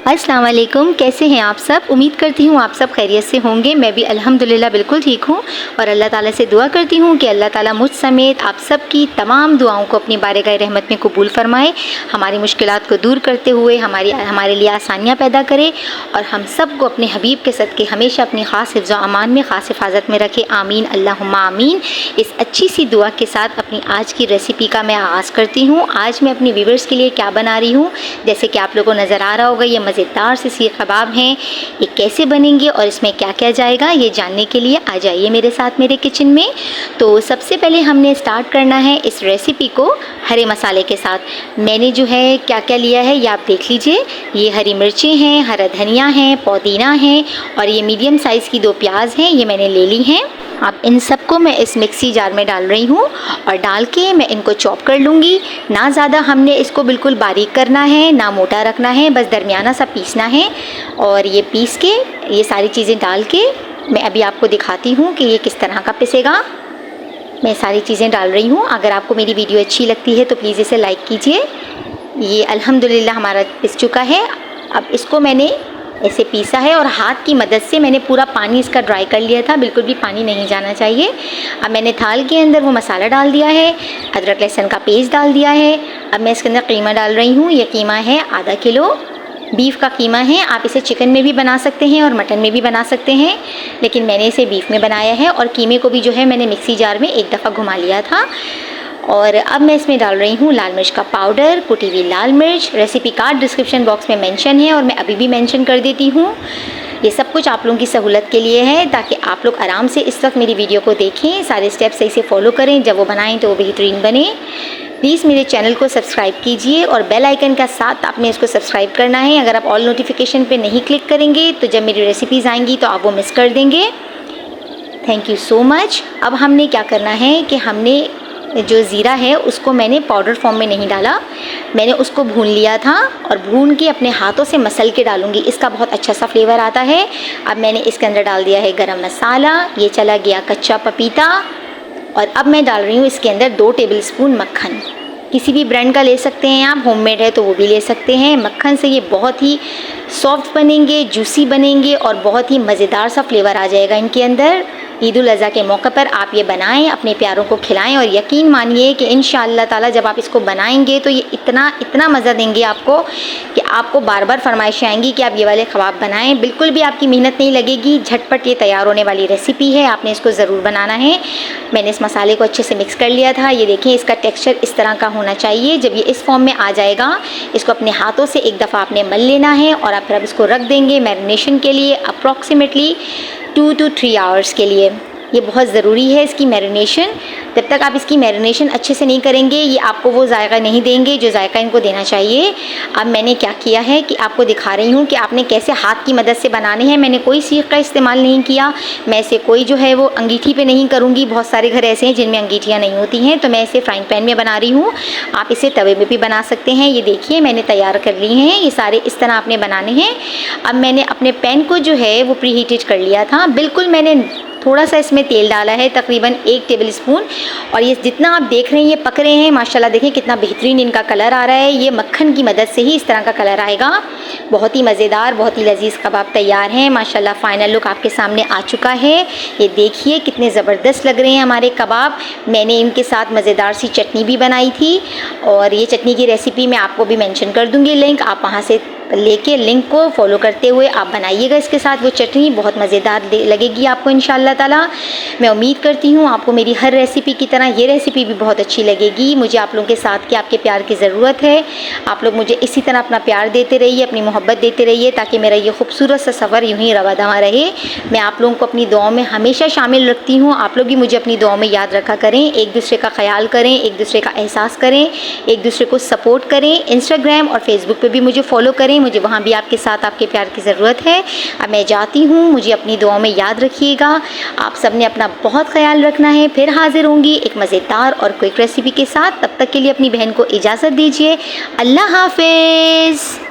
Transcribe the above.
अस्सलाम वालेकुम, कैसे हैं आप सब। उम्मीद करती हूँ आप सब खैरियत से होंगे। मैं भी अल्हम्दुलिल्लाह बिल्कुल ठीक हूँ और अल्लाह ताला से दुआ करती हूँ कि अल्लाह ताला मुझ समेत आप सब की तमाम दुआओं को अपनी बारगाह रहमत में कबूल फरमाए, हमारी मुश्किलात को दूर करते हुए हमारे लिए आसानियाँ पैदा करे और हम सब को अपने हबीब के सदक़े हमेशा अपनी ख़ास हिफ्ज़ व अमान में, ख़ास हिफाजत में रखे। आमीन अल्लाहुम्मा आमीन। इस अच्छी सी दुआ के साथ अपनी आज की रेसिपी का मैं आगाज़ करती हूँ। आज मैं अपनी व्यूअर्स के लिए क्या बना रही हूँ, जैसे कि आप लोगों को नज़र आ रहा होगा, ये मज़ेदार से सीख कबाब हैं। ये कैसे बनेंगे और इसमें क्या क्या जाएगा, ये जानने के लिए आ जाइए मेरे साथ मेरे किचन में। तो सबसे पहले हमने स्टार्ट करना है इस रेसिपी को हरे मसाले के साथ। मैंने जो है क्या क्या लिया है ये आप देख लीजिए। ये हरी मिर्चें हैं, हरा धनिया है, पुदीना है और ये मीडियम साइज़ की 2 प्याज हैं, ये मैंने ले ली हैं। अब इन सबको मैं इस मिक्सी जार में डाल रही हूँ और डाल के मैं इनको चॉप कर लूँगी। ना ज़्यादा हमने इसको बिल्कुल बारीक करना है, ना मोटा रखना है, बस दरमियाना सा पीसना है। और ये पीस के ये सारी चीज़ें डाल के मैं अभी आपको दिखाती हूँ कि ये किस तरह का पिसेगा। मैं सारी चीज़ें डाल रही हूँ। अगर आपको मेरी वीडियो अच्छी लगती है तो प्लीज़ इसे लाइक कीजिए। ये अल्हम्दुलिल्लाह हमारा पिस चुका है। अब इसको मैंने ऐसे पीसा है और हाथ की मदद से मैंने पूरा पानी इसका ड्राई कर लिया था, बिल्कुल भी पानी नहीं जाना चाहिए। अब मैंने थाल के अंदर वो मसाला डाल दिया है, अदरक लहसुन का पेस्ट डाल दिया है। अब मैं इसके अंदर कीमा डाल रही हूँ। ये कीमा है आधा किलो, बीफ का कीमा है। आप इसे चिकन में भी बना सकते हैं और मटन में भी बना सकते हैं, लेकिन मैंने इसे बीफ में बनाया है। और कीमे को भी जो है मैंने मिक्सी जार में एक दफ़ा घुमा लिया था। और अब मैं इसमें डाल रही हूँ लाल मिर्च का पाउडर, कुटी हुई लाल मिर्च। रेसिपी कार्ड डिस्क्रिप्शन बॉक्स में मेंशन है और मैं अभी भी मेंशन कर देती हूँ। ये सब कुछ आप लोगों की सहूलत के लिए है, ताकि आप लोग आराम से इस वक्त मेरी वीडियो को देखें, सारे स्टेप सही से फॉलो करें, जब वो बनाएं तो वो बेहतरीन बने। प्लीज़ मेरे चैनल को सब्सक्राइब कीजिए और बेल आइकन का साथ आपने इसको सब्सक्राइब करना है। अगर आप ऑल नोटिफिकेशन पे नहीं क्लिक करेंगे तो जब मेरी रेसिपीज़ आएंगी तो आप वो मिस कर देंगे। Thank you so much. अब हमने क्या करना है कि हमने जो ज़ीरा है उसको मैंने पाउडर फॉर्म में नहीं डाला, मैंने उसको भून लिया था और भून के अपने हाथों से मसल के डालूंगी। इसका बहुत अच्छा सा फ्लेवर आता है। अब मैंने इसके अंदर डाल दिया है गरम मसाला, ये चला गया कच्चा पपीता और अब मैं डाल रही हूँ इसके अंदर 2 टेबलस्पून मक्खन। किसी भी ब्रांड का ले सकते हैं आप, होममेड है तो वो भी ले सकते हैं। मक्खन से ये बहुत ही सॉफ्ट बनेंगे, जूसी बनेंगे और बहुत ही मज़ेदार सा फ्लेवर आ जाएगा इनके अंदर। ईद उल अज़हा के मौके पर आप ये बनाएं, अपने प्यारों को खिलाएं और यकीन मानिए कि इंशाअल्लाह ताला जब आप इसको बनाएंगे तो ये इतना मज़ा देंगे आपको कि आपको बार बार फरमाइशें आएंगी कि आप ये वाले कबाब बनाएं। बिल्कुल भी आपकी मेहनत नहीं लगेगी, झटपट ये तैयार होने वाली रेसिपी है, आपने इसको ज़रूर बनाना है। मैंने इस मसाले को अच्छे से मिक्स कर लिया था। ये देखिए इसका टेक्स्चर इस तरह का होना चाहिए। जब ये इस फॉर्म में आ जाएगा, इसको अपने हाथों से एक दफ़ा आपने मल लेना है और आप फिर अब इसको रख देंगे मैरिनेशन के लिए अप्रॉक्सीमेटली 2 to 3 आवर्स के लिए। ये बहुत ज़रूरी है इसकी मैरिनेशन। जब तक आप इसकी मैरिनेशन अच्छे से नहीं करेंगे ये आपको वो जायका नहीं देंगे जो जायका इनको देना चाहिए। अब मैंने क्या किया है कि आपको दिखा रही हूँ कि आपने कैसे हाथ की मदद से बनाने हैं। मैंने कोई सीख का इस्तेमाल नहीं किया, मैं इसे कोई जो है वो अंगीठी पे नहीं करूँगी। बहुत सारे घर ऐसे हैं जिनमें अंगीठियाँ नहीं होती हैं, तो मैं इसे फ्राइंग पैन में बना रही हूँ। आप इसे तवे में भी बना सकते हैं। ये देखिए मैंने तैयार कर ली हैं, ये सारे इस तरह आपने बनाने हैं। अब मैंने अपने पैन को जो है वो प्री हीटेड कर लिया था। बिल्कुल मैंने थोड़ा सा इसमें तेल डाला है, तकरीबन 1 टेबलस्पून। और ये जितना आप देख रहे हैं ये पक रहे हैं, माशाल्लाह देखें कितना बेहतरीन इनका कलर आ रहा है। ये मक्खन की मदद से ही इस तरह का कलर आएगा। बहुत ही मज़ेदार, बहुत ही लजीज कबाब तैयार हैं माशाल्लाह। फ़ाइनल लुक आपके सामने आ चुका है। ये देखिए कितने ज़बरदस्त लग रहे हैं हमारे कबाब। मैंने इनके साथ मज़ेदार सी चटनी भी बनाई थी और ये चटनी की रेसिपी मैं आपको भी मेंशन कर दूँगी लिंक, आप वहाँ से लेके लिंक को फॉलो करते हुए आप बनाइएगा इसके साथ वो चटनी। बहुत मज़ेदार लगेगी आपको इंशाअल्लाह ताला। मैं उम्मीद करती हूँ आपको मेरी हर रेसिपी की तरह ये रेसिपी भी बहुत अच्छी लगेगी। मुझे आप लोगों के साथ के आपके प्यार की ज़रूरत है। आप लोग मुझे इसी तरह अपना प्यार देते रहिए, अपनी मोहब्बत देते रहिए, ताकि मेरा ये खूबसूरत सा सफ़र यूँ ही रवा दवा रहे। मैं आप लोगों को अपनी दुआओं में हमेशा शामिल रखती हूँ। आप लोग भी मुझे अपनी दुआओं में याद रखा करें। एक दूसरे का ख्याल करें, एक दूसरे का एहसास करें, एक दूसरे को सपोर्ट करें। इंस्टाग्राम और फेसबुक पर भी मुझे फॉलो करें, मुझे वहाँ भी आपके साथ आपके प्यार की ज़रूरत है। अब मैं जाती हूँ, मुझे अपनी दुआओं में याद रखिएगा। आप सब ने अपना बहुत ख्याल रखना है। फिर हाजिर होंगी एक मज़ेदार और क्विक रेसिपी के साथ। तब तक के लिए अपनी बहन को इजाज़त दीजिए। अल्लाह हाफ़िज़।